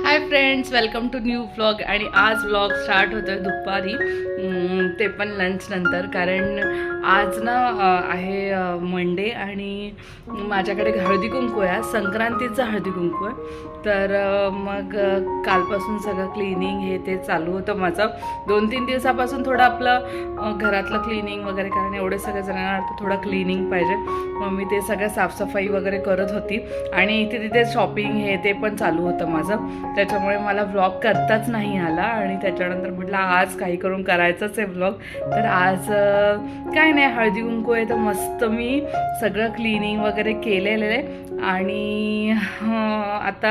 High friends, welcome to new vlog. आणि आज vlog start होतो आहे दुपारी, ते पण लंच नंतर. कारण आज ना आहे मंडे आणि माझ्याकडे हळदी कुंकू आहे. आज संक्रांतीचं हळदी कुंकू आहे. तर मग कालपासून सगळं क्लिनिंग हे ते चालू होतं माझं. 2-3 दिवसापासून थोडं आपलं घरातलं क्लिनिंग वगैरे, कारण एवढे सगळे जणांना थोडं क्लिनिंग पाहिजे. मग मी ते सगळं साफसफाई वगैरे करत होती आणि इथे तिथे शॉपिंग हे ते पण चालू होतं माझं. त्याच्यामुळे मला व्लॉग करताच नाही आला आणि त्याच्यानंतर म्हटलं आज काही करून करायचंच आहे व्लॉग. तर आज काय नाही, हळदी कुंकू आहे तर मस्त मी सगळं क्लिनिंग वगैरे केलेलं आहे. आणि आता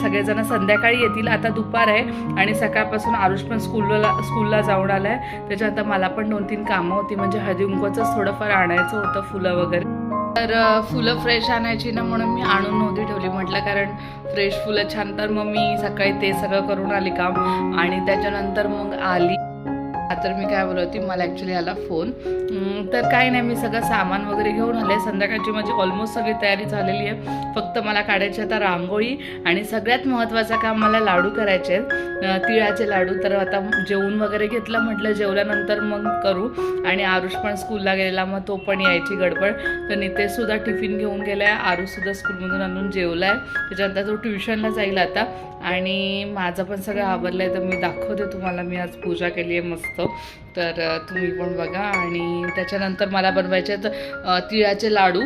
सगळेजण संध्याकाळी येतील. आता दुपार आहे आणि सकाळपासून आरुष पण स्कूलला जाऊन आला आहे. त्याच्यानंतर मला पण 2-3 कामं होती, म्हणजे हळदी कुंकूचंच थोडंफार आणायचं होतं, फुलं वगैरे. तर फुलं फ्रेश आणायची ना, म्हणून मी आणून नव्हती ठेवली. म्हटलं कारण फ्रेश फुलं छान. तर मग मी सकाळी ते सगळं करून आली काम आणि त्याच्यानंतर मग आली. तर मी काय बोलत होती, मला ॲक्च्युली आला फोन. तर काही नाही, मी सगळं सामान वगैरे घेऊन आले. संध्याकाळची माझी ऑलमोस्ट सगळी तयारी झालेली आहे. फक्त मला काढायची आता रांगोळी आणि सगळ्यात महत्त्वाचं काम मला लाडू करायचे आहेत, तिळाचे लाडू. तर आता जेवून वगैरे घेतलं, म्हटलं जेवल्यानंतर मग करू. आणि आरुष पण स्कूलला गेलेला, मग तो पण यायची गडबड. तर नितेशसुद्धा टिफिन घेऊन गेला आहे, आरुषसुद्धा स्कूलमधून आणून जेवला आहे. त्याच्यानंतर तो ट्युशनला जाईल आता. आणि माझं पण सगळं आवरलं आहे, तर मी दाखवते तुम्हाला. मी आज पूजा केली आहे मस्त, तर तुम्ही पण बघा. आणि त्याच्यानंतर मला बनवायचे आहेत तिळाचे लाडू.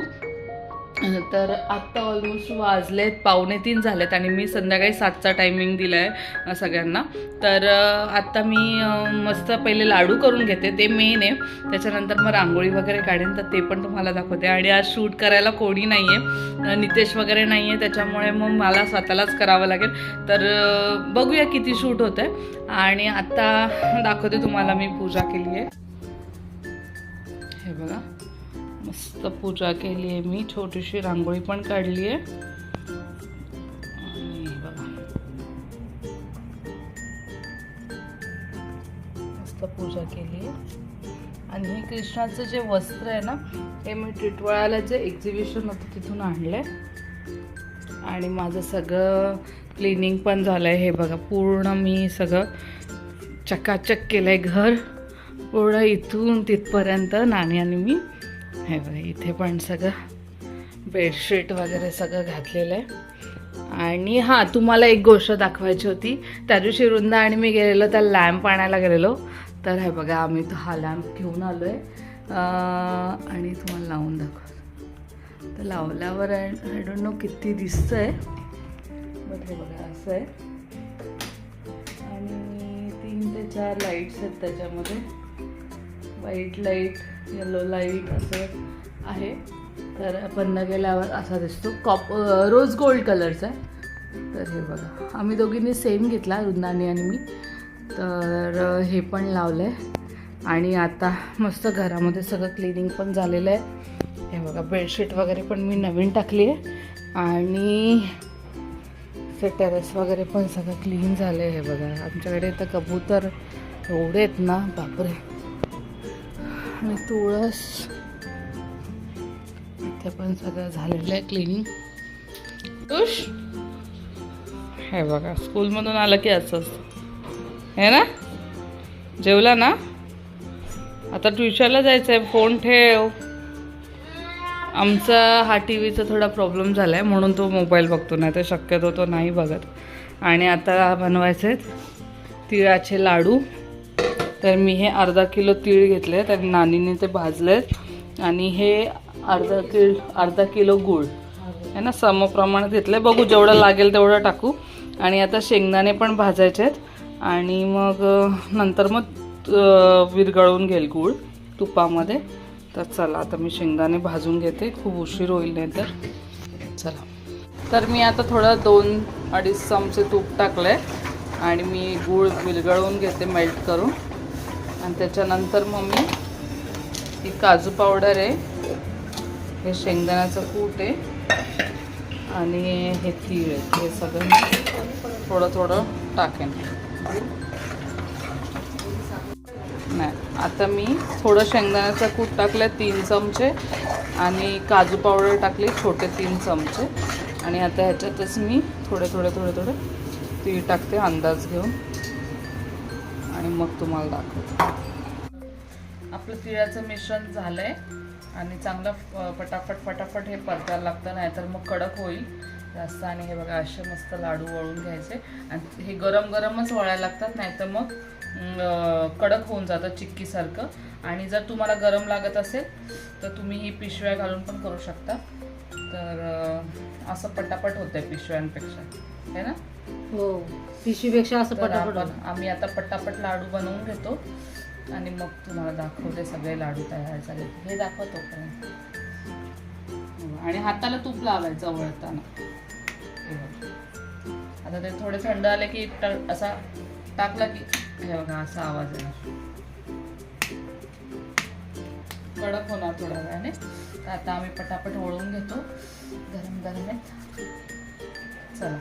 तर आत्ता ऑलमोस्ट वाजलेत 2:45 झालेत आणि मी संध्याकाळी 7चा टायमिंग दिला आहे सगळ्यांना. तर आत्ता मी मस्त पहिले लाडू करून घेते, ते मेन आहे. त्याच्यानंतर मग रांगोळी वगैरे काढेन, तर ते पण तुम्हाला दाखवते. आणि आज शूट करायला कोणी नाही आहे, नितेश वगैरे नाही आहे, त्याच्यामुळे मग मला स्वतःलाच करावं लागेल. तर बघूया किती शूट होतं आहे. आणि आत्ता दाखवते तुम्हाला मी पूजा केली आहे. हे बघा, मस्त पूजा केली आहे मी. छोटीशी रांगोळी पण काढली आहे. आणि बघा, मस्त पूजा केली आहे. आणि हे कृष्णाचं जे वस्त्र आहे ना, हे मी टिटवाळ्याला जे एक्झिबिशन होतं तिथून आणलं आहे. आणि माझं सगळं क्लिनिंग पण झालं आहे. हे बघा, पूर्ण मी सगळं चकाचक केलं आहे घर, पूर्ण इथून तिथपर्यंत नाण्याने मी. हे बघा, इथे पण सगळं बेडशीट वगैरे सगळं घातलेलं आहे. आणि हां, तुम्हाला एक गोष्ट दाखवायची होती. त्या दिवशी वृंदा आणि मी गेलेलो, त्या लॅम्प आणायला गेलेलो. तर हे बघा, आम्ही तो हा लॅम्प घेऊन आलो आहे आणि तुम्हाला लावून दाखव. तर लावल्यावर आय डोंट नो किती दिसतं आहे, बट हे बघा असं आहे. आणि 3 ते 4 लाईट्स आहेत त्याच्यामध्ये. व्हाईट लाईट, येलो लाईट असं आहे. तर बंद केल्यावर असा दिसतो. रोज गोल्ड कलरचा आहे. तर हे बघा, आम्ही दोघींनी सेम घेतला, वृंदानी आणि मी. तर हे पण लावलं आहे. आणि आता मस्त घरामध्ये सगळं क्लिनिंग पण झालेलं आहे. हे बघा, बेडशीट वगैरे पण मी नवीन टाकली आहे. आणि ते टेरेस वगैरे पण सगळं क्लीन झालं आहे. हे बघा, आमच्याकडे तर कबूतर एवढे आहेत ना, बापरे. आणि तुळस, इथे पण सगळं झालेलं आहे क्लिनिंग. तुष, हे बघा, स्कूलमधून आलं की असं असतं, हे ना. जेवला ना, आता ट्युशनला जायचं आहे. फोन ठेव. आमचा हा टी व्हीचा थोडा प्रॉब्लेम झाला आहे, म्हणून तो मोबाईल बघतो, नाही तर शक्यतो तो नाही बघत. आणि आता बनवायचे आहेत तिळाचे लाडू. तर मी हे अर्धा किलो तीळ घेतले, तर नानीने ते भाजले आहेत. आणि हे अर्धा किलो गूळ आहे ना, समप्रमाणात घेतलं. बघू जेवढं लागेल तेवढं टाकू. आणि आता शेंगदाणे पण भाजायचे आहेत. आणि मग नंतर मग विरघळून घेईल गूळ तुपामध्ये. तर चला, आता मी शेंगदाणे भाजून घेते, खूप उशीर होईल नाही तर. चला, तर मी आता थोडं 2-2.5 चमचे तूप टाकलं आहे. आणि मी गूळ विरघळवून घेते, मेल्ट करून. आणि त्याच्यानंतर मग मी ही काजू पावडर आहे, हे शेंगदाण्याचं कूट आहे आणि हे तीळ आहे, हे सगळं थोडं थोडं टाकेन. नाही, आता मी थोडं शेंगदाण्याचं कूट टाकलं 3 चमचे. आणि काजू पावडर टाकली छोटे 3 चमचे. आणि आता ह्याच्यातच मी थोडे तीळ टाकते अंदाज घेऊन आणि मग तुम्हाला दाखवते. आपलं तिळाचं मिश्रण झालं आहे आणि चांगलं पटापट हे परतायला लागतं, नाहीतर मग कडक होईल जास्त. आणि हे बघा असे मस्त लाडू वळून घ्यायचे आणि हे गरमच वळायला लागतात, नाहीतर मग कडक होऊन जातं चिक्कीसारखं. आणि जर तुम्हाला गरम लागत असेल तर तुम्ही ही पिशव्या घालून पण करू शकता. तर असं पटापट होतंय पिशव्यांपेक्षा, है ना? हो, पिशवीपेक्षा असं पटापट. आम्ही आता पटापट लाडू बनवून घेतो आणि मग तुम्हाला दाखवते सगळे लाडू तयार झाले. हे दाखवतो पण. आणि हाताला तूप लावायचं वळताना. आता ते थोडे थंड आले की असा टाकला की हे बघा असा आवाज येणार, कडक होणार थोड्या वेळाने. तर आता आम्ही पटापट वळून घेतो, गरम आहेत. चला,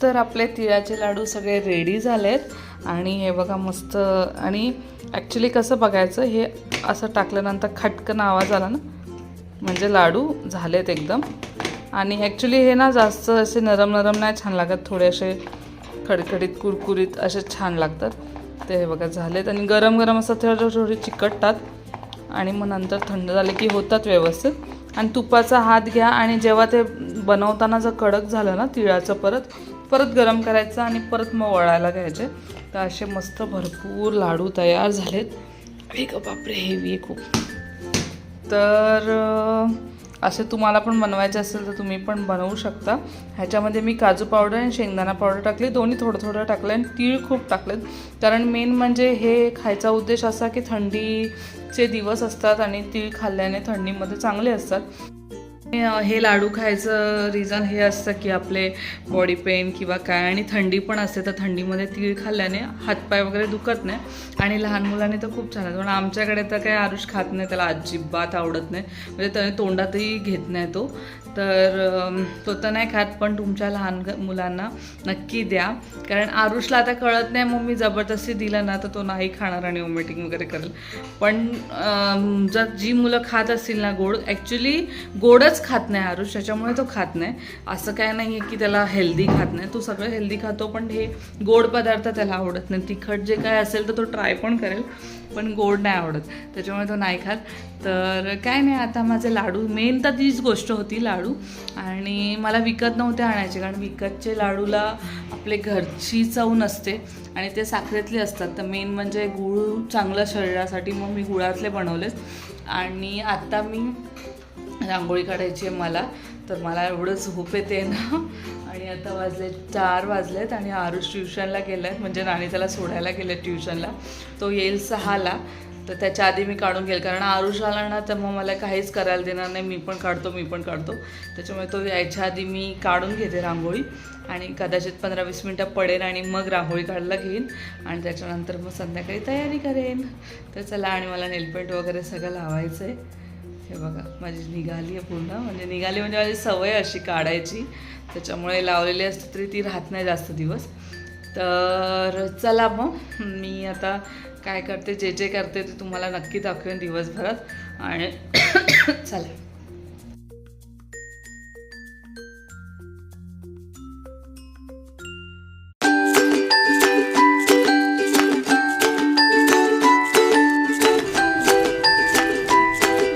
तर आपले तिळाचे लाडू सगळे रेडी झालेत. आणि हे बघा मस्त. आणि ॲक्च्युली कसं बघायचं, हे असं टाकल्यानंतर खटकन आवाज आला ना म्हणजे लाडू झालेत एकदम. आणि ॲक्च्युली हे ना जास्त असे नरम नाही छान लागत, थोडे असे खडखडीत कुरकुरीत असे छान लागतात. ते हे बघा झालेत. आणि गरम असं थोडे चिकटतात आणि मग नंतर थंड झाले की होतात व्यवस्थित. आणि तुपाचा हात घ्या आणि जेव्हा ते बनवताना जर कडक झालं ना तिळाचं परत गरम करायचं आणि परत मग वळायला घ्यायचे. तर असे मस्त भरपूर लाडू तयार झालेत. बापरे, हेवी आहे खूप. तर असे तुम्हाला पण बनवायचे असेल तर तुम्ही पण बनवू शकता. ह्याच्यामध्ये मी काजू पावडर आणि शेंगदाणा पावडर टाकली, दोन्ही थोडं टाकलं. आणि तीळ खूप टाकलेत, कारण मेन म्हणजे हे खायचा उद्देश असा की थंडीचे दिवस असतात आणि तीळ खाल्ल्याने थंडीमध्ये चांगले असतात. हे लाडू खायचं रिझन हे असतं की आपले बॉडी पेन किंवा काय, आणि थंडी पण असते, तर थंडीमध्ये तीळ खाल्ल्याने हातपाय वगैरे दुखत नाही. आणि लहान मुलांनी तर खूप छान आहे. पण आमच्याकडे तर काही आरुष खात नाही, त्याला अजिबात आवडत नाही, म्हणजे त्याने तोंडातही घेत नाही तो. तर तो तर नाही खात. पण तुमच्या लहान मुलांना नक्की द्या, कारण आरुषला आता कळत नाही. मग मी जबरदस्ती दिलं ना तर तो नाही खाणार आणि वॉमिटिंग वगैरे करेल. पण जर जी मुलं खात असतील ना गोड, ॲक्च्युली गोडच खात नाही आरुष, त्याच्यामुळे तो खात नाही. असं काय नाही आहे की त्याला हेल्दी खात नाही, तो सगळं हेल्दी खातो. पण हे गोड पदार्थ त्याला आवडत नाही. तिखट जे काय असेल तर तो ट्राय पण करेल, पण गोड नाही आवडत, त्याच्यामुळे तो नाही खात. तर काय नाही, आता माझे लाडू, मेन तर तीच गोष्ट होती लाडू. आणि मला विकत नव्हते आणायचे, कारण विकतचे लाडूला आपले घरची चव नसते आणि ते साखरेतले असतात. तर मेन म्हणजे गूळ चांगलं शरीरासाठी, मग मी गुळातले बनवलेत. आणि आता मी रांगोळी काढायची आहे मला, तर मला एवढं झोप येते ना. आणि आता 4 वाजलेत आणि आरुष ट्युशनला गेला आहे, म्हणजे नाणी त्याला सोडायला गेले ट्युशनला. तो येईल 6ला, तर त्याच्या आधी मी काढून घेईल, कारण आरुष आला ना तर मग मला काहीच करायला देणार नाही. मी पण काढतो. त्याच्यामुळे तो यायच्या आधी मी काढून घेते रांगोळी. आणि कदाचित 15-20 मिनटं पडेल आणि मग रांगोळी काढायला घेईन आणि त्याच्यानंतर मग संध्याकाळी तयारी करेन. तर चला, आणि मला नेलपेंट वगैरे सगळं लावायचं आहे. हे बघा माझी निघाली आहे पूर्ण, म्हणजे माझी सवय अशी काढायची, त्याच्यामुळे लावलेली असते तरी ती राहत नाही जास्त दिवस. तर चला, मग मी आता काय करते, जे करते ते तुम्हाला नक्की दाखवेन दिवसभरात. आणि चला,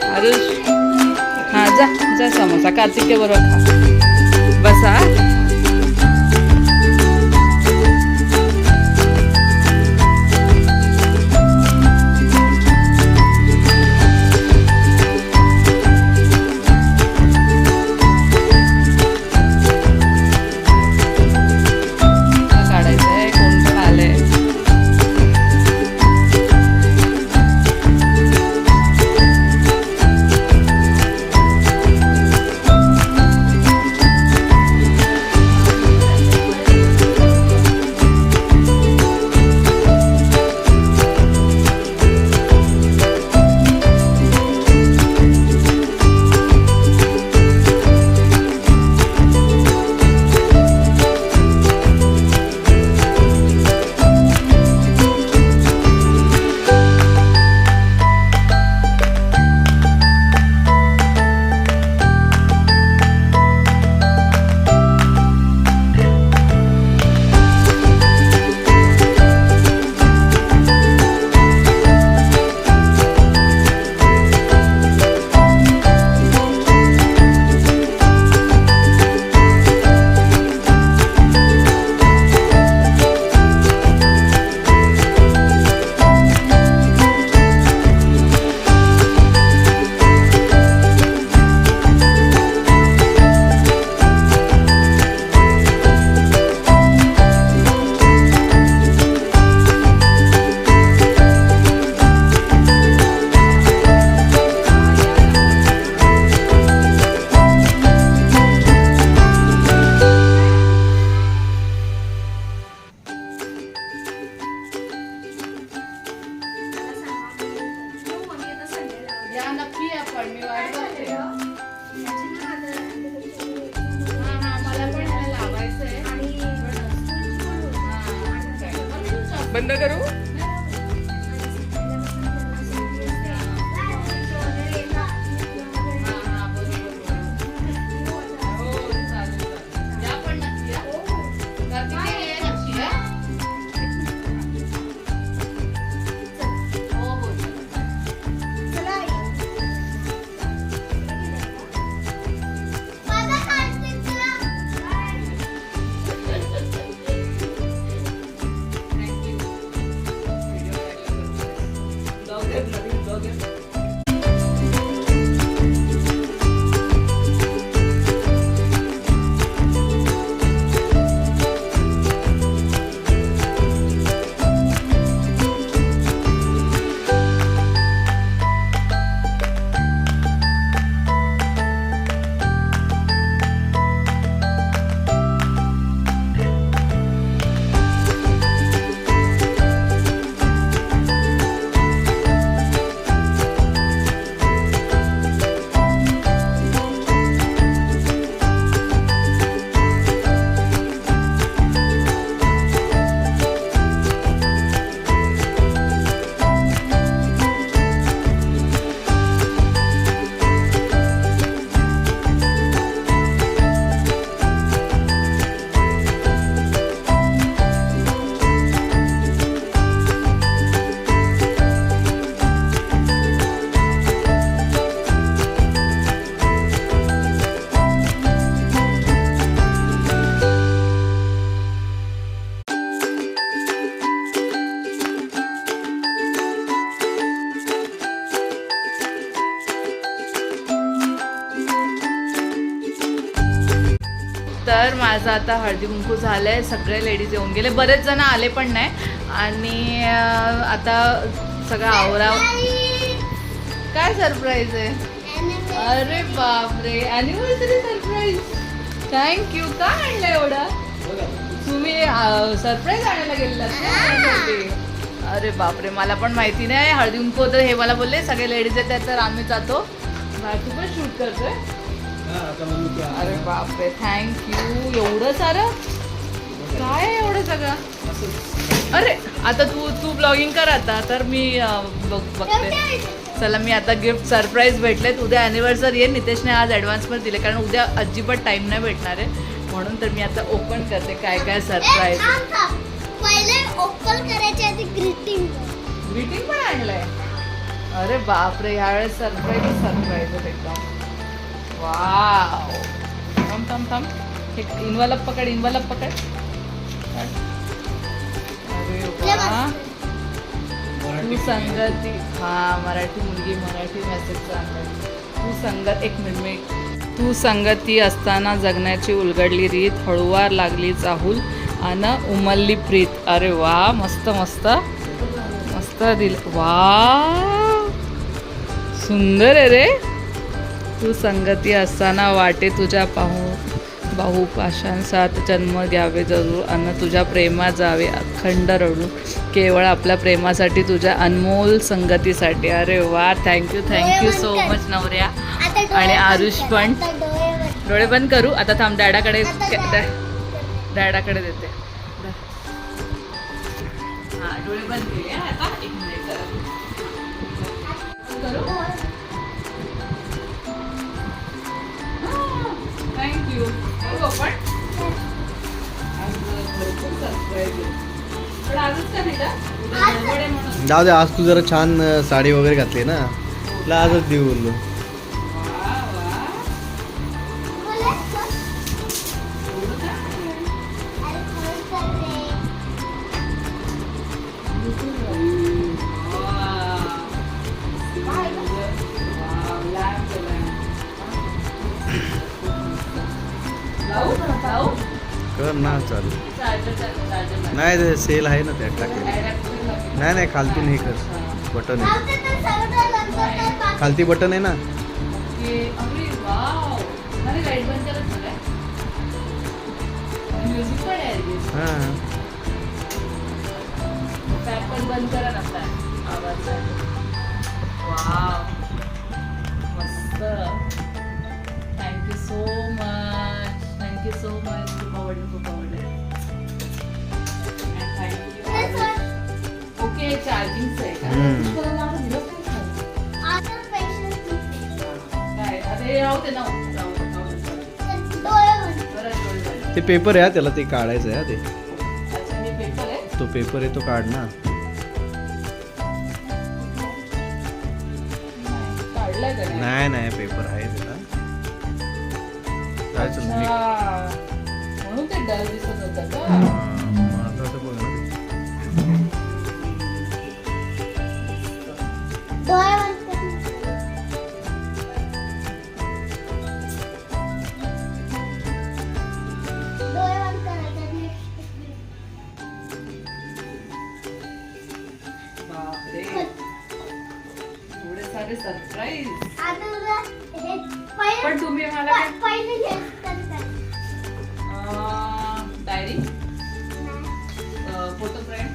आरुष, हां जा समोसा कार्तिके बरोबर खा. बसा. पण मी वाट बघते. मला पण ह्याला लावायचंय. बंद करू. तर माझं आता हळदी कुंकू झालंय. सगळे लेडीज येऊन गेले, बरेच जण आले पण नाही. आणि आता सगळं आवराव. काय सरप्राईज आहे? अरे बापरे, अॅनिव्हर्सरी सरप्राईज. थँक्यू. का आणलं एवढं? तुम्ही सरप्राईज आणायला गेलेला? अरे बापरे, मला पण माहिती नाही. हळदी कुंकू होतं हे मला बोलले. सगळे लेडीज येतात तर आम्ही जातो. तू पण शूट करतोय? अरे बापरे, थँक्यू. एवढं सारं काय एवढं सगळं? अरे आता तू ब्लॉगिंग कर आता. तर मी बघते. चला, मी आता गिफ्ट सरप्राईज भेटलेत. उद्या ॲनिव्हर्सरी आहे. नितेशने आज ॲडव्हान्समध्ये दिले कारण उद्या अजिबात टाईम नाही भेटणार आहे. म्हणून तर मी आता ओपन करते काय काय सरप्राईज. पहिले ओपन करायच्या आधी ग्रीटिंग पण आणलंय. अरे बापरे, ह्यावेळेस सरप्राईज एकदम. वाव. थांब. एक इन्व्हलप पकड. अरे वा. तू संगती. हा, मराठी मुलगी मराठी मेसेज सांगत. तू संगत. एक मिनिट. तू संगती असताना जगण्याची उलगडली रीत, हळूवार लागली चाहूल अन उमलली प्रीत. अरे वा, मस्त दिल. वा, सुंदर आहे रे. तू संगती असताना वाटे तुझ्या बाहू पाशांसात जन्म द्यावे जरूर अन तुझ्या प्रेमात जावे अखंड रडू केवळ आपल्या प्रेमासाठी तुझ्या अनमोल संगतीसाठी. अरे वा, थँक्यू सो मच नवऱ्या. आणि आरुष पण. डोळे बंद करू आता. थांब, डॅडाकडे देते. हा, डोळे बंद केले आता. एक मिनिट करू. थँक्यू. पण जाऊ दे, आज तू जरा छान साडी वगैरे घातली ना, तुला आजच देऊ बोललो. कर ना चालू. नाही ते सेल आहे ना त्यात टाकले. नाही खालतून हे कर, बटन आहे खालती, बटन आहे ना. हां, बंद करा ना आवाज. Wow, thank you so much. खूप आवडलं, खूप आवडलं. ओके, चार्जिंगचं आहे का? आता पेशंट काय? अरे राहू दे ना. डोळे बंद. बरं, डोळे झाले. ते पेपर आहे हा, त्याला ते काढायचं आहे हा ते. अच्छा, हे पेपर आहे. तो पेपर आहे तो काढ ना. काढलाय का नाही? नाही नाही पेपर आहे त्याला. काय चल मी अच्छा. म्हणून ते डल दिसत होतं का? माझं आता बघ ना ते. डोळे बंद कर. डोळे बंद करायचे. बापरे, एवढे सारे सरप्राईज. आता तुला हे पहिले पण तुम्ही मला काय पहिले हे कर. Diary, photo frame.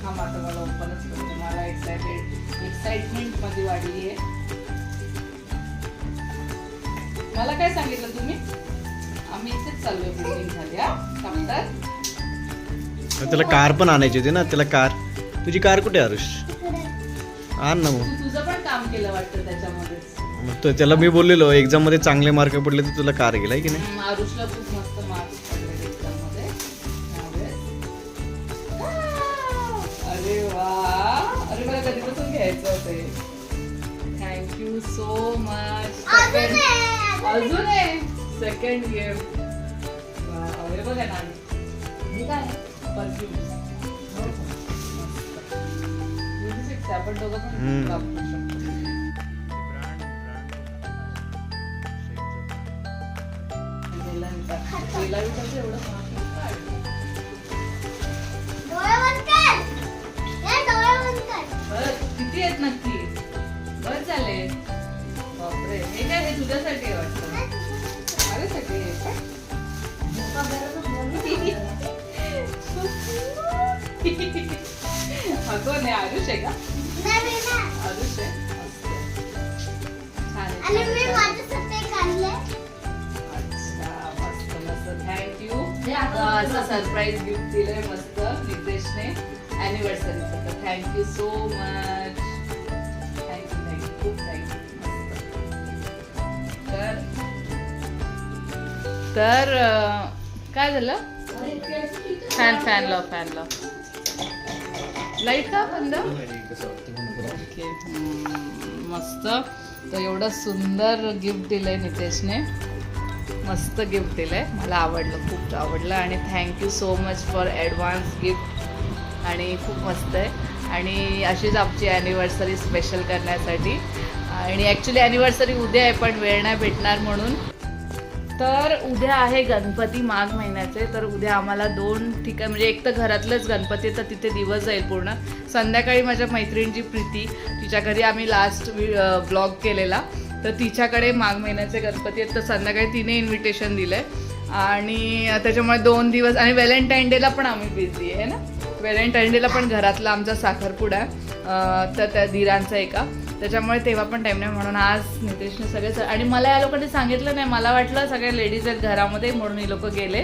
हा माझा मला ओपनच करते. मला एक्साइटमेंट मध्ये वाढली आहे. मला काय सांगितलं तुम्ही? आम्ही इथेच चाललोय, बिल्डिंग झाली. हा कामदार, त्याला कार पण आणायची होती ना, त्याला कार. तुझी कार कुठे आहे, आरुष? आण ना मग. तुझं पण काम केलं वाटतं त्याच्यामध्येच. मग त्याला मी बोललेलो एक्झाम मध्ये चांगले मार्क पडले तर तुला कार गेलाय की नाही. आरुषला खूप मस्त मार्क्स पडले एक्झाम मध्ये यावेळेस. अरे वा, अरे मला कधीपासून घ्यायचं होते. Thank you so much. अजून आहे सेकंड गिफ्ट. अरे बघा ना, हे काय परफ्यूम. आपण दोघं पण वापरू शकतो. पहिला विचारतो एवढं महाग डोळे बंद कर. हे डोळे बंद कर. बरं, किती आहेत नक्की? बरं झाले. बापरे, हे काय? हे तुझ्यासाठी आहे वाटतं. माझ्यासाठी आहे का? हा कोण आहे? आरुष आहे का? नाही ना. आरुष आहे. मस्त. छान आहे, आणि छान मी आहे. माझ्यासाठी काढले. अच्छा, मस्त मस्त. थँक्यू. असं सरप्राईज गिफ्ट दिलंय मस्त नितेशने अॅनिव्हर्सरीचं. तर थँक्यू सो मच. थँक्यू, खूप थँक्यू. तर काय झालं? फॅन लाव. लाईट का बंद? ओके. मस्त. तर एवढं सुंदर गिफ्ट दिलंय नितेशने. मस्त गिफ्ट दिलंय. मला आवडलं, खूप आवडलं. आणि thank you so much for advance gift. आणि खूप मस्त आहे. आणि अशीच आमची ॲनिव्हर्सरी स्पेशल करण्यासाठी. आणि ॲक्च्युली ॲनिव्हर्सरी उद्या आहे, पण वेळ नाही भेटणार म्हणून. तर उद्या आहे गणपती माघ महिन्याचे. तर उद्या आम्हाला 2 ठिकाण, म्हणजे एक तर घरातलंच गणपती, तर तिथे दिवस जाईल पूर्ण. संध्याकाळी माझ्या मैत्रिणीची प्रीती, तिच्या घरी आम्ही लास्ट ब्लॉग केलेला, तर तिच्याकडे माघ महिन्याचे गणपती आहेत. तर संध्याकाळी तिने इन्व्हिटेशन दिलं आहे. आणि त्याच्यामुळे 2 दिवस. आणि व्हॅलेंटाईन डेला पण आम्ही बिझी आहे ना. व्हॅलेंटाईन डेला पण घरातला आमचा साखरपुडा आहे, तर त्या धीरांचा एका. त्याच्यामुळे तेव्हा पण टाईम नाही, म्हणून आज नितेशने सगळे. आणि मला या लोकांनी सांगितलं नाही, मला वाटलं सगळे लेडीज आहेत घरामध्ये म्हणून हे लोक गेले,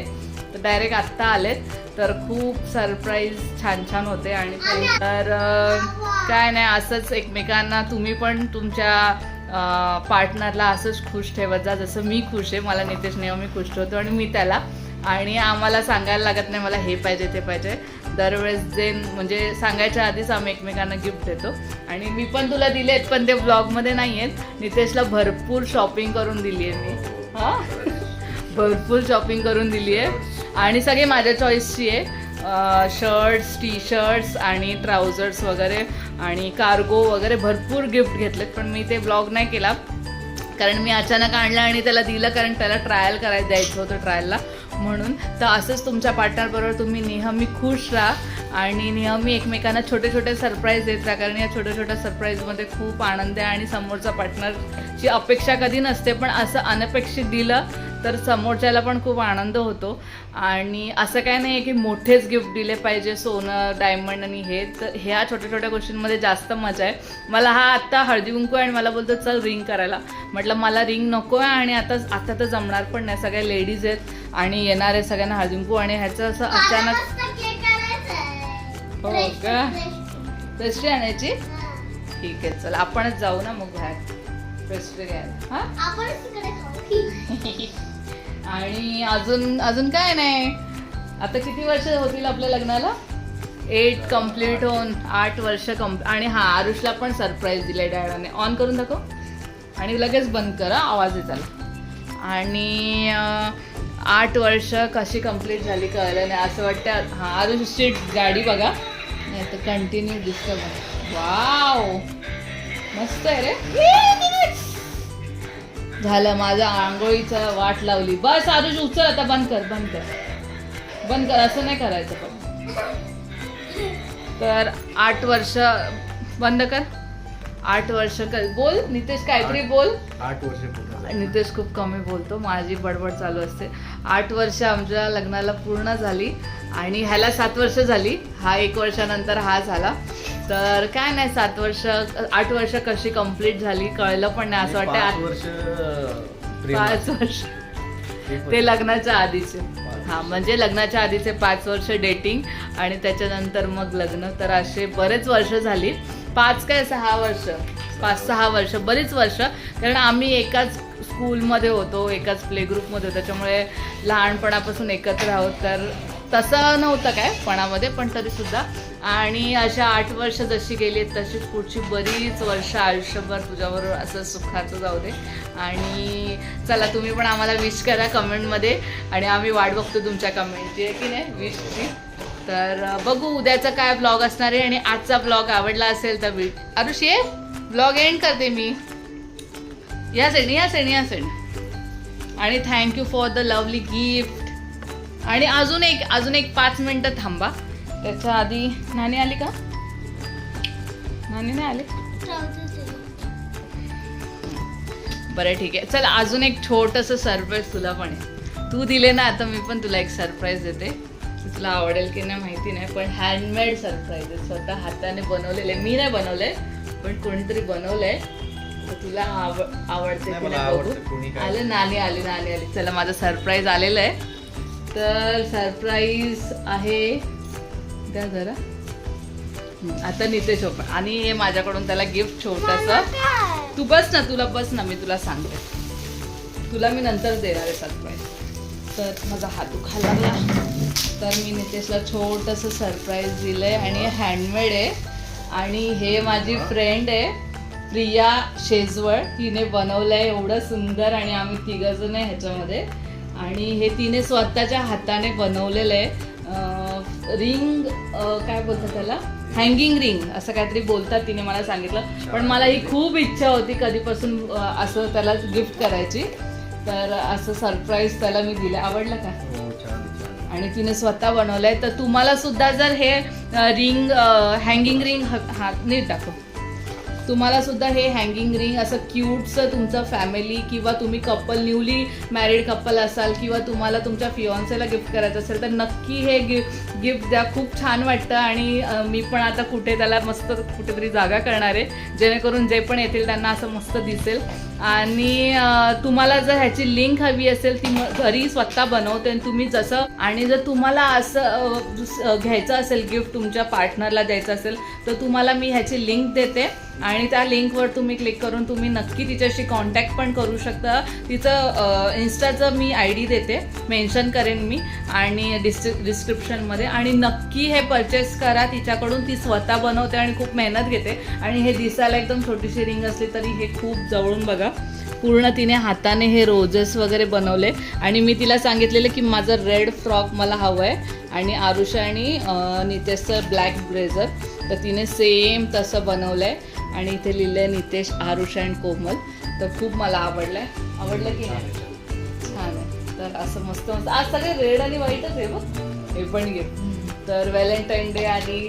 तर डायरेक्ट आत्ता आलेत. तर खूप सरप्राईज छान होते. आणि तर काय नाही, असंच एकमेकांना तुम्ही पण तुमच्या पार्टनरला असंच खुश ठेवत जा जसं मी खुश आहे. मला नितेश नेहमी खुश ठेवतो आणि मी त्याला. आणि आम्हाला सांगायला लागत नाही मला हे पाहिजे ते पाहिजे. दरवेळेस जे म्हणजे सांगायच्या आधीच आम्ही एकमेकांना गिफ्ट देतो. आणि मी पण तुला दिले आहेत, पण ते ब्लॉगमध्ये नाही आहेत. नितेशला भरपूर शॉपिंग करून दिली आहे मी. हां, भरपूर शॉपिंग करून दिली आहे. आणि सगळे माझ्या चॉईसची आहे. शर्ट्स, टी शर्ट्स आणि ट्राउझर्स वगैरे आणि कार्गो वगैरे भरपूर गिफ्ट घेतलेत. पण मी ते ब्लॉग नाही केला, कारण मी अचानक आणलं आणि त्याला दिलं, कारण त्याला ट्रायल करायला द्यायचं होतं ट्रायलला म्हणून. तर असंच तुमच्या पार्टनरबरोबर तुम्ही नेहमी खुश राहा आणि नेहमी एकमेकांना छोटे छोटे सरप्राईज देत राहा, कारण या छोट्या छोट्या सरप्राईजमध्ये खूप आनंद आहे. आणि समोरचा पार्टनरची अपेक्षा कधी नसते, पण असं अनपेक्षित दिलं तर समोरच्याला पण खूप आनंद होतो. आणि असं काय नाही की मोठेच गिफ्ट दिले पाहिजे, सोनं डायमंड आणि हे, तर ह्या छोट्या छोट्या गोष्टींमध्ये जास्त मजा आहे. मला हा आत्ता हळदी कुंकू आहे आणि मला बोलतो चल रिंग करायला. म्हटलं मला रिंग नको आहे आणि आता तर जमणार पण नाही, सगळ्या लेडीज आहेत आणि येणार आहे सगळ्यांना हळदी कुंकू, आणि ह्याचं असं अचानक. हो का, पेस्ट्री आणायची? ठीक आहे, चल आपणच जाऊ ना मग बाहेर पेस्ट्री घ्यायला. आणि अजून काय नाही. आता किती वर्ष होतील आपल्या लग्नाला? 8 कम्प्लीट होऊन 8 वर्ष आणि हा आरुषला पण सरप्राईज दिलाय डॅडाने. ऑन करून दाखव आणि लगेच बंद करा, आवाज येत आला. आणि 8 वर्ष कशी कम्प्लीट झाली कळलं नाही असं वाटतं. हा आरुषची गाडी बघा, नाही तर कंटिन्यू डिस्टर्ब. वाव मस्त आहे रे. झालं, माझ्या आंघोळीचं वाट लावली. बस आरुष उचल आता, बंद कर, असं नाही करायचं पण. तर 8 वर्ष बंद कर. 8 वर्ष बोल नितेश, काहीतरी बोल. 8 वर्ष पूर्ण. नितेश खूप कमी बोलतो, माझी बडबड चालू असते. 8 वर्ष आमच्या लग्नाला पूर्ण झाली आणि ह्याला 7 वर्ष झाली. हा 1 वर्षानंतर हा झाला. तर काय नाही, 8 वर्ष कशी कंप्लीट झाली कळलं पण नाही असं वाटतं. 5 वर्ष ते लग्नाच्या आधीचे. हा म्हणजे लग्नाच्या आधीचे 5 वर्ष डेटिंग आणि त्याच्यानंतर मग लग्न. तर असे बरेच वर्ष झाली. 5 काय 6 वर्ष, 5-6 वर्ष, बरीच वर्ष. कारण आम्ही एकाच स्कूलमध्ये होतो, एकाच प्ले ग्रुपमध्ये होतो, त्याच्यामुळे लहानपणापासून एकत्र आहोत. तर तसं नव्हतं काय पणामध्ये, पण तरीसुद्धा. आणि अशा 8 वर्ष जशी गेली तशीच पुढची बरीच वर्ष आयुष्यभर तुझ्याबरोबर असं सुखाचं जाऊ दे. आणि चला तुम्ही पण आम्हाला विश करा कमेंटमध्ये आणि आम्ही वाट बघतो तुमच्या कमेंटची, आहे की नाही, विशची. तर बघू उद्याचा काय ब्लॉग असणार आहे. आणि आजचा ब्लॉग आवडला असेल तर आरुष ये ब्लॉग एंड करते मी. या सेंड. आणि thank you for the lovely gift. आणि अजून एक 5 मिनिटं थांबा. त्याच्या आधी नानी आली का? नानी नाही आली? बरं ठीक आहे, चल अजून एक छोटंसं सरप्राईज तुला पण आहे. तू दिले ना, आता मी पण तुला एक सरप्राईज देते. तुला आवडेल की नाही माहिती नाही, पण हँडमेड सरप्राईज आहे, स्वतः हाताने बनवलेले. मी नाही बनवलंय पण कोणीतरी बनवलंय. तर तुला आवडते की नाही बघू. आलं, नानी आली. चला माझं सरप्राईज आलेलं आहे. तर सरप्राईज आहे, द्या जरा. आता नितेश ओपन. आणि हे माझ्याकडून त्याला गिफ्ट छोटंसं. तू बस ना, मी तुला सांगते. तुला मी नंतर देणार आहे सरप्राईज. तर माझा हात दुखायला लागला. तर मी नितेशला छोटंसं सरप्राईज दिलंय आणि हँडमेड आहे. आणि हे माझी फ्रेंड आहे प्रिया शेजवळ, तिने बनवलंय एवढं सुंदर. आणि आम्ही 3 जण आहे ह्याच्यामध्ये. आणि हे तिने स्वतःच्या हाताने बनवलेलं आहे. रिंग काय बोलतात त्याला, हँगिंग रिंग असं काहीतरी बोलतात, तिने मला सांगितलं. पण मला ही खूप इच्छा होती कधीपासून असं त्याला गिफ्ट करायची. तर असं सरप्राईज त्याला मी दिलं. आवडलं का? आणि तिने स्वतः बनवलंय. तर तुम्हाला सुद्धा जर हे रिंग हँगिंग रिंग हात नीट दाखव. तुम्हाला सुद्धा हे हँगिंग रिंग असं क्यूटचं तुमचं फॅमिली किंवा तुम्ही कपल, न्यूली मॅरिड कपल असाल किंवा तुम्हाला तुमच्या फियॉन्सेला गिफ्ट करायचं असेल तर नक्की हे गिफ्ट द्या. खूप छान वाटतं. आणि मी पण आता त्याला मस्त कुठेतरी जागा करणार आहे, जेणेकरून जे पण येतील त्यांना असं मस्त दिसेल. आणि तुम्हाला जर ह्याची लिंक हवी असेल ती घरी स्वतः बनवते तुम्ही जसं. आणि जर तुम्हाला असं घ्यायचं असेल गिफ्ट तुमच्या पार्टनरला द्यायचं असेल तर तुम्हाला मी ह्याची लिंक देते. आणि त्या लिंकवर तुम्ही क्लिक करून तुम्ही नक्की तिच्याशी कॉन्टॅक्ट पण करू शकता. तिचं इन्स्टाचं मी ID देते, मेन्शन करेन मी आणि डिस्क्रिप्शनमध्ये. आणि नक्की हे परचेस करा तिच्याकडून. ती स्वतः बनवते आणि खूप मेहनत घेते. आणि हे दिसायला एकदम छोटीशी रिंग असली तरी हे खूप जवळून बघा, पूर्ण तिने हाताने हे रोजेस वगैरे बनवले. आणि मी तिला सांगितलेलं की माझं रेड फ्रॉक मला हवं आहे आणि आरुषा आणि नितेशचं ब्लॅक ब्लेझर. तर तिने सेम तसं बनवलं आहे. आणि इथे लिहिलं आहे नितेश, आरुषा अँड कोमल. तर खूप मला आवडलं की नाही? छान आहे. तर असं मस्त आज सगळे रेड आणि व्हाईटच आहे बघ. हे पण गिफ्ट. तर व्हॅलेंटाईन डे आणि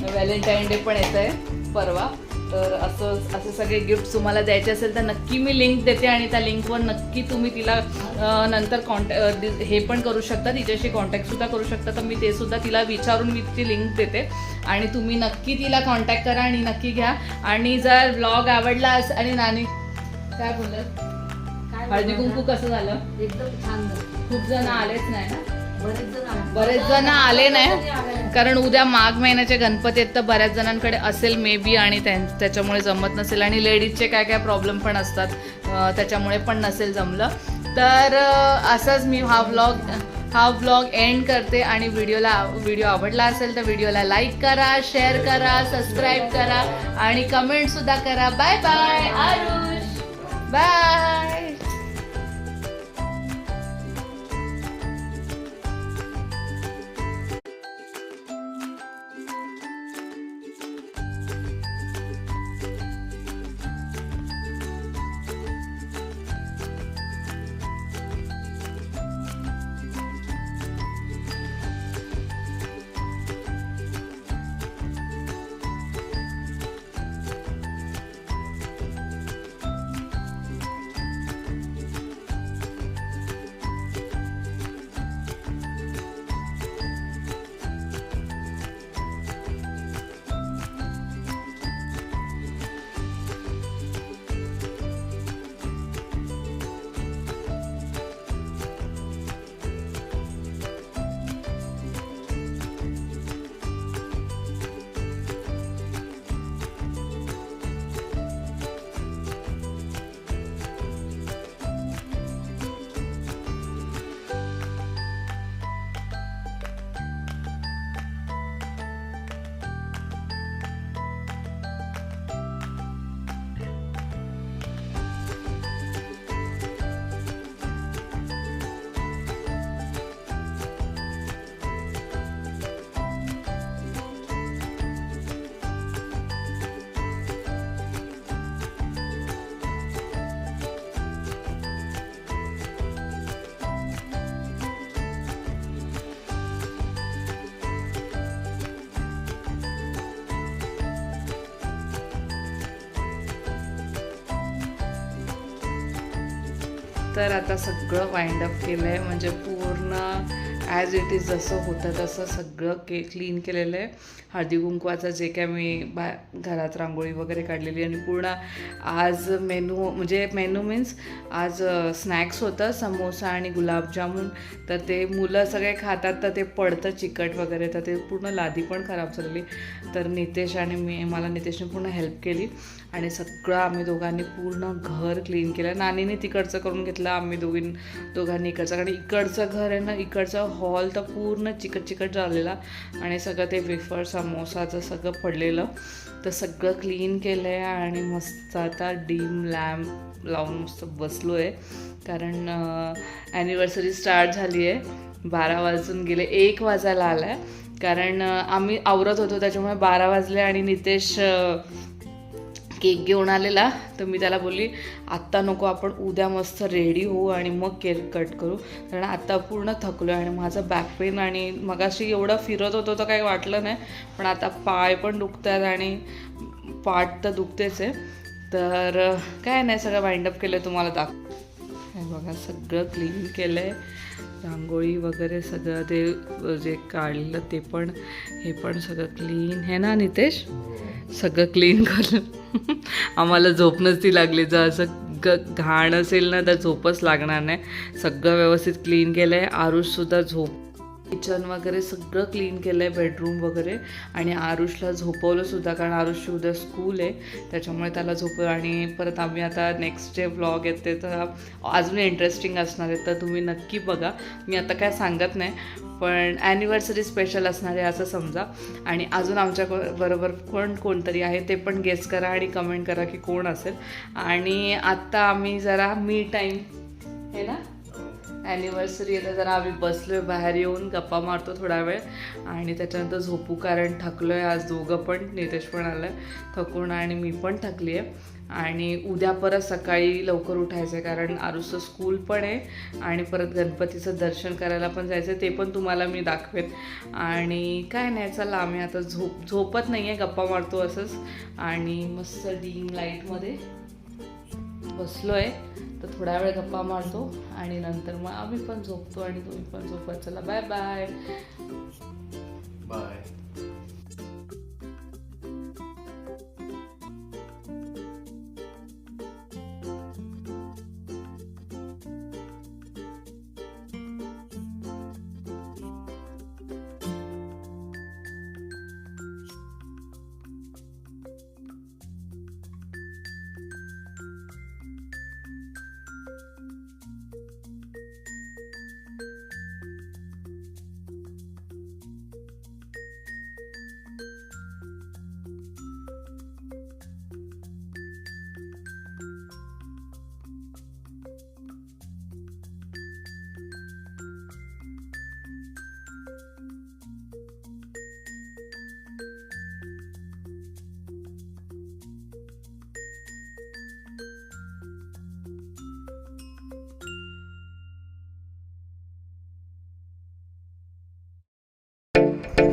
व्हॅलेंटाईन डे पण येत आहे परवा. तर असे सगळे गिफ्ट तुम्हाला द्यायचे असेल तर नक्की मी लिंक देते आणि त्या लिंकवर नक्की तुम्ही तिला नंतर हे पण करू शकता, तिच्याशी कॉन्टॅक्टसुद्धा करू शकता. तर मी ते सुद्धा तिला विचारून मी तिची लिंक देते आणि तुम्ही नक्की तिला कॉन्टॅक्ट करा आणि नक्की घ्या. आणि जर व्लॉग आवडला आणि नानी काय बोलत हळदी कुंकू कसं झालं? एकदम छान झालं. खूप जण आलेच नाही ना, बरेच जण आले नाही कारण उद्या माघ महिन्याचे गणपती आहेत तर बऱ्याच जणांकडे असेल मे बी आणि त्याच्यामुळे जमत नसेल आणि लेडीजचे काय काय प्रॉब्लेम पण असतात त्याच्यामुळे पण नसेल जमलं. तर असंच मी हा व्लॉग एंड करते आणि व्हिडिओ आवडला असेल तर व्हिडिओला लाईक करा, शेअर करा, सबस्क्राईब करा आणि कमेंटसुद्धा करा. Bye bye Aarush, bye. तर आता सगळं वाइंड अप केलं आहे म्हणजे पूर्ण ॲज इट इज जसं होतं तसं सगळं क्लीन केलेलं आहे. हळदी कुंकवाचं जे काय मी घरात रांगोळी वगैरे काढलेली आणि पूर्ण आज मेनू मीन्स आज स्नॅक्स होतं, समोसा आणि गुलाबजामुन. तर ते मुलं सगळे खातात तर ते पडतं चिकट वगैरे, तर ते पूर्ण लादी पण खराब झालेली. तर नितेश आणि मला नितेशने पूर्ण हेल्प केली आणि सगळं आम्ही दोघांनी पूर्ण घर क्लीन केलं. नानीने तिकडचं करून घेतलं, आम्ही दोघांनी इकडचं, कारण इकडचं घर आहे ना, इकडचं हॉल तर पूर्ण चिकट झालेला आणि सगळं ते वेफर समोसाचं सगळं पडलेलं. तर सगळं क्लीन केलं आहे आणि मस्त आता डीम लॅम्प लावून मस्त बसलो आहे कारण ॲनिव्हर्सरी स्टार्ट झाली आहे. 12 वाजून गेले, 1 वाजायला आला आहे कारण आम्ही आवरत होतो त्याच्यामुळे 12 वाजले आणि नितेश केक घेऊन आलेला. तर मी त्याला बोलली आत्ता नको, आपण उद्या मस्त रेडी होऊ आणि मग केक कट करू, कारण आत्ता पूर्ण थकलो आणि माझं बॅक पेन आणि मगाशी एवढं फिरत होतो तर काही वाटलं नाही, पण आता पाय पण दुखत आहेत आणि पाठ तर दुखतेच आहे. तर काय नाही, सगळं वाइंडअप केलं आहे, तुम्हाला हे बघा सगळं क्लीन केलं आहे, रांगोळी वगैरे सगळं ते जे काढलं ते पण, हे पण सगळं क्लीन आहे ना नितेश, सगळं क्लीन करून आम्हाला झोप नसती लागली. जर असं घाण असेल ना तर झोपच लागणार नाही. सगळं व्यवस्थित क्लीन केलं आहे. आरुषसुद्धा झोप, किचन वगैरे सगळं क्लीन केलं आहे, बेडरूम वगैरे, आणि आरुषला झोपवलं सुद्धा कारण आरुषची उद्या स्कूल आहे त्याच्यामुळे त्याला झोपवलं. आणि परत आम्ही आता नेक्स्ट जे व्लॉग येते तर अजून इंटरेस्टिंग असणार आहे, तर तुम्ही नक्की बघा. मी आता काय सांगत नाही, पण ॲनिव्हर्सरी स्पेशल असणार आहे असं समजा. आणि अजून आमच्या बरोबर कोणतरी आहे ते पण गेस करा आणि कमेंट करा की कोण असेल. आणि आत्ता आम्ही जरा मी टाईम आहे ना, ॲनिव्हर्सरी आहे तर जरा आम्ही बसलो आहे, बाहेर येऊन गप्पा मारतो थोडा वेळ आणि त्याच्यानंतर झोपू, कारण थकलो आहे आज दोघं पण. नितेश पण आलं आहे थकून आणि मी पण थकली आहे. आणि उद्या परत सकाळी लवकर उठायचं आहे, कारण आरुषचं स्कूल पण आहे आणि परत गणपतीचं दर्शन करायला पण जायचं आहे, ते पण तुम्हाला मी दाखवेन. आणि काय नाही, चला आम्ही आता झोपत नाही आहे, गप्पा मारतो असंच आणि मस्त डीम लाईटमध्ये बसलो आहे. तर थोडा वेळ गप्पा मारतो आणि नंतर मग आम्ही पण झोपतो आणि तुम्ही पण झोपा. चला बाय बाय. बाय.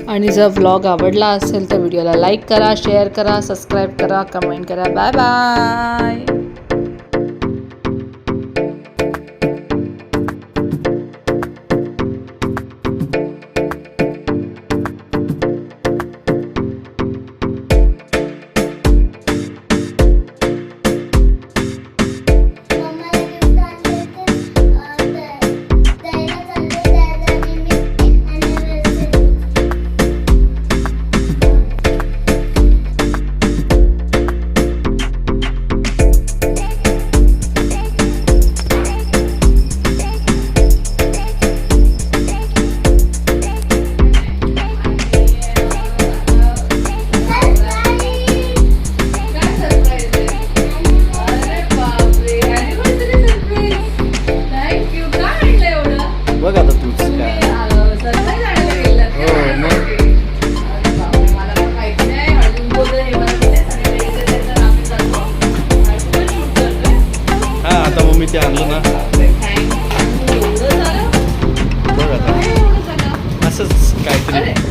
आणि जर व्लॉग आवडला असेल तर व्हिडिओला लाईक करा, शेअर करा, सबस्क्राईब करा, कमेंट करा. Bye bye. बघ आता तूच काय. हा आता मम्मी ते आणलं ना, बघ आता असंच काहीतरी